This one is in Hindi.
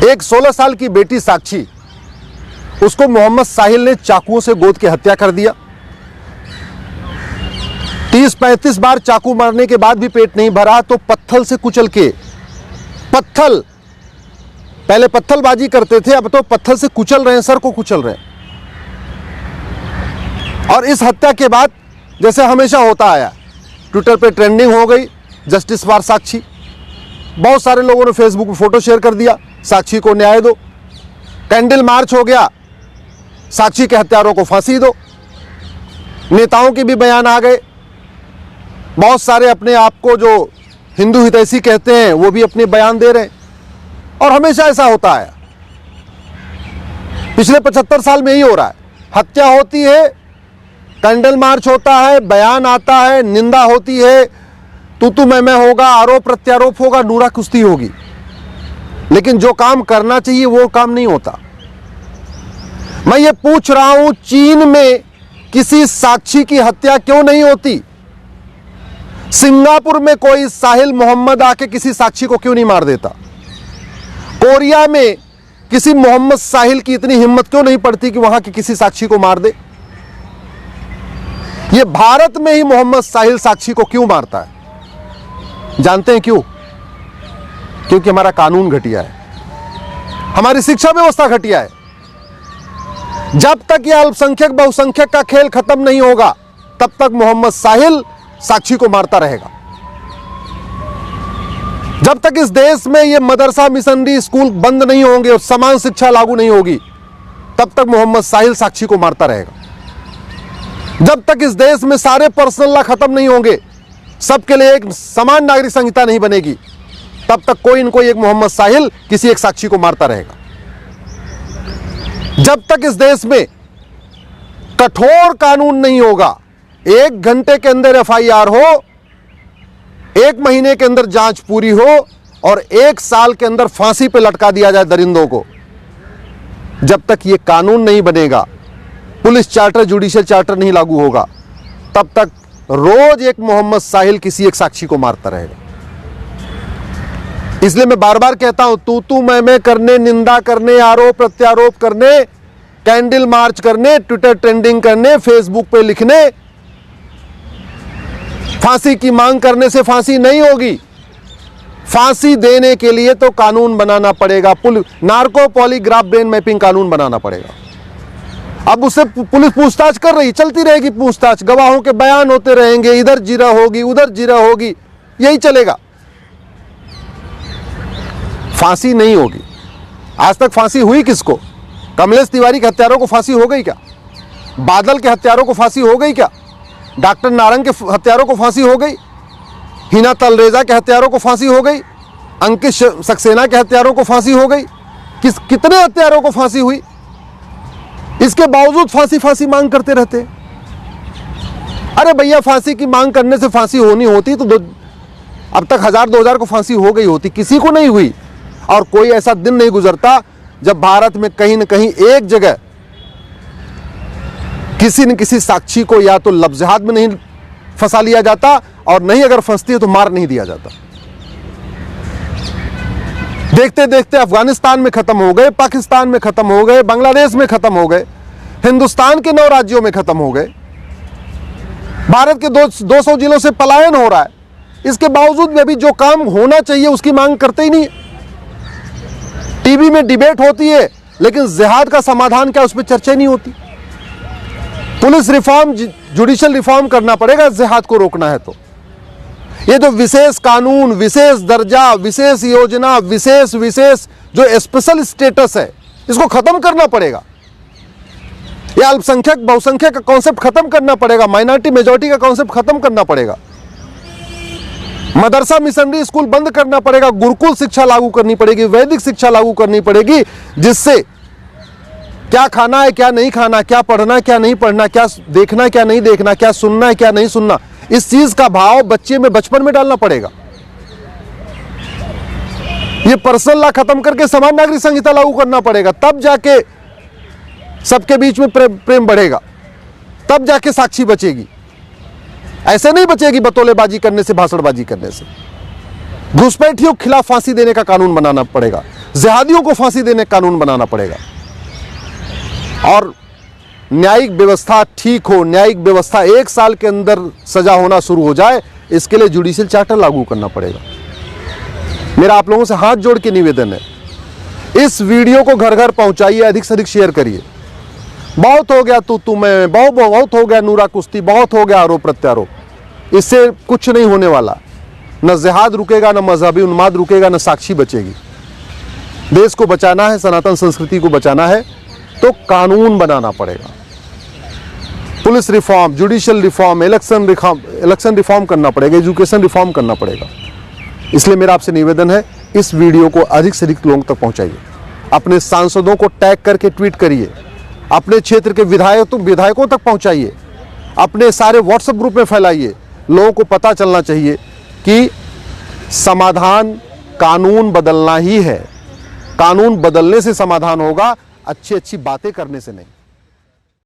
एक 16 साल की बेटी साक्षी, उसको मोहम्मद साहिल ने चाकुओं से गोद के हत्या कर दिया। 30-35 बार चाकू मारने के बाद भी पेट नहीं भरा तो पत्थल से कुचल के, पहले पत्थलबाजी करते थे, अब तो पत्थल से कुचल रहे हैं, सर को कुचल रहे हैं। और इस हत्या के बाद जैसे हमेशा होता आया, ट्विटर पे ट्रेंडिंग हो गई जस्टिस फॉर साक्षी। बहुत सारे लोगों ने फेसबुक पे फोटो शेयर कर दिया, साक्षी को न्याय दो। कैंडल मार्च हो गया, साक्षी के हत्यारों को फांसी दो। नेताओं के भी बयान आ गए, बहुत सारे अपने आप को जो हिंदू हितैषी कहते हैं वो भी अपने बयान दे रहे हैं। और हमेशा ऐसा होता है, पिछले 75 साल में ही हो रहा है। हत्या होती है, कैंडल मार्च होता है, बयान आता है, निंदा होती है, तू मैं होगा, आरोप प्रत्यारोप होगा, नूरा कुश्ती होगी, लेकिन जो काम करना चाहिए वो काम नहीं होता। मैं ये पूछ रहा हूं, चीन में किसी साक्षी की हत्या क्यों नहीं होती? सिंगापुर में कोई साहिल मोहम्मद आके किसी साक्षी को क्यों नहीं मार देता? कोरिया में किसी मोहम्मद साहिल की इतनी हिम्मत क्यों नहीं पड़ती कि वहां की किसी साक्षी को मार दे? ये भारत में ही मोहम्मद साहिल साक्षी को क्यों मारता है? जानते हैं क्यों? क्योंकि हमारा कानून घटिया है, हमारी शिक्षा व्यवस्था घटिया है। जब तक यह अल्पसंख्यक बहुसंख्यक का खेल खत्म नहीं होगा, तब तक मोहम्मद साहिल साक्षी को मारता रहेगा। जब तक इस देश में ये मदरसा मिशनरी स्कूल बंद नहीं होंगे और समान शिक्षा लागू नहीं होगी, तब तक मोहम्मद साहिल साक्षी को मारता रहेगा। जब तक इस देश में सारे पर्सनल लॉ खत्म नहीं होंगे, सबके लिए एक समान नागरिक संहिता नहीं बनेगी, तब तक कोई न कोई एक मोहम्मद साहिल किसी एक साक्षी को मारता रहेगा। जब तक इस देश में कठोर कानून नहीं होगा, 1 घंटे के अंदर FIR हो, 1 महीने के अंदर जांच पूरी हो और 1 साल के अंदर फांसी पे लटका दिया जाए दरिंदों को, जब तक ये कानून नहीं बनेगा, पुलिस चार्टर जुडिशियल चार्टर नहीं लागू होगा, तब तक रोज एक मोहम्मद साहिल किसी एक साक्षी को मारता रहेगा। इसलिए मैं बार बार कहता हूं, तू मैं करने, निंदा करने, आरोप प्रत्यारोप करने, कैंडल मार्च करने, ट्विटर ट्रेंडिंग करने, फेसबुक पे लिखने, फांसी की मांग करने से फांसी नहीं होगी। फांसी देने के लिए तो कानून बनाना पड़ेगा, नार्को पॉलीग्राफ ब्रेन मैपिंग कानून बनाना पड़ेगा। अब उससे पुलिस पूछताछ कर रही, चलती रहेगी पूछताछ, गवाहों के बयान होते रहेंगे, इधर जीरा होगी, उधर जीरा होगी, यही चलेगा, फांसी नहीं होगी। आज तक फांसी हुई किसको? कमलेश तिवारी के हत्यारों को फांसी हो गई क्या? बादल के हत्यारों को फांसी हो गई क्या? डॉक्टर नारंग के हत्यारों को फांसी हो गई? हिना तलरेजा के हत्यारों को फांसी हो गई? अंकित सक्सेना के हत्यारों को फांसी हो गई? कितने हत्यारों को फांसी हुई? इसके बावजूद फांसी मांग करते रहते। अरे भैया, फांसी की मांग करने से फांसी होनी होती तो अब तक 1000-2000 को फांसी हो गई होती, किसी को नहीं हुई। और कोई ऐसा दिन नहीं गुजरता जब भारत में कहीं न कहीं एक जगह किसी न किसी साक्षी को या तो लफ्ज़हात में नहीं फंसा लिया जाता, और नहीं अगर फंसती है तो मार नहीं दिया जाता। देखते देखते अफगानिस्तान में खत्म हो गए, पाकिस्तान में खत्म हो गए, बांग्लादेश में खत्म हो गए, हिंदुस्तान के 9 राज्यों में खत्म हो गए, भारत के 200 जिलों से पलायन हो रहा है। इसके बावजूद भी अभी जो काम होना चाहिए उसकी मांग करते ही नहीं। टीवी में डिबेट होती है, लेकिन जिहाद का समाधान क्या, उस पर चर्चा नहीं होती। पुलिस रिफॉर्म, जुडिशियल रिफॉर्म करना पड़ेगा जिहाद को रोकना है तो। ये जो विशेष कानून, विशेष दर्जा, विशेष योजना, विशेष जो स्पेशल स्टेटस है, इसको खत्म करना पड़ेगा। ये अल्पसंख्यक बहुसंख्यक का कॉन्सेप्ट खत्म करना पड़ेगा, माइनॉरिटी मेजॉरिटी का कॉन्सेप्ट खत्म करना पड़ेगा, मदरसा मिशनरी स्कूल बंद करना पड़ेगा, गुरुकुल शिक्षा लागू करनी पड़ेगी, वैदिक शिक्षा लागू करनी पड़ेगी, जिससे क्या खाना है क्या नहीं खाना, क्या पढ़ना है क्या नहीं पढ़ना, क्या देखना है क्या नहीं देखना, क्या सुनना है क्या नहीं सुनना, इस चीज का भाव बच्चे में बचपन में डालना पड़ेगा। ये पर्सनल लॉ खत्म करके समान नागरिक संहिता लागू करना पड़ेगा, तब जाके सबके बीच में प्रेम बढ़ेगा, तब जाके साक्षी बचेगी। ऐसे नहीं बचेगी बतौलेबाजी करने से, भाषणबाजी करने से। घुसपैठियों के खिलाफ फांसी देने का कानून बनाना पड़ेगा, जिहादियों को फांसी देने का कानून बनाना पड़ेगा, और न्यायिक व्यवस्था ठीक हो, न्यायिक व्यवस्था 1 साल के अंदर सजा होना शुरू हो जाए, इसके लिए जुडिशियल चार्टर लागू करना पड़ेगा। मेरा आप लोगों से हाथ जोड़ के निवेदन है, इस वीडियो को घर घर पहुंचाइए, अधिक से अधिक शेयर करिए। बहुत हो गया तू मैं, बहुत हो गया नूरा कुश्ती, बहुत हो गया आरोप प्रत्यारोप, इससे कुछ नहीं होने वाला। न जिहाद रुकेगा, न मजहबी उन्माद रुकेगा, न साक्षी बचेगी। देश को बचाना है, सनातन संस्कृति को बचाना है तो कानून बनाना पड़ेगा। Police reform, judicial reform, election reform करना पड़ेगा, एजुकेशन रिफॉर्म करना पड़ेगा। इसलिए मेरा आपसे निवेदन है, इस वीडियो को अधिक से अधिक लोगों तक पहुंचाइए। अपने सांसदों को टैग करके ट्वीट करिए, अपने क्षेत्र के विधायकों तक पहुंचाइए, अपने सारे व्हाट्सएप ग्रुप में फैलाइए। लोगों को पता चलना चाहिए कि समाधान कानून बदलना ही है। कानून बदलने से समाधान होगा, अच्छी अच्छी बातें करने से नहीं।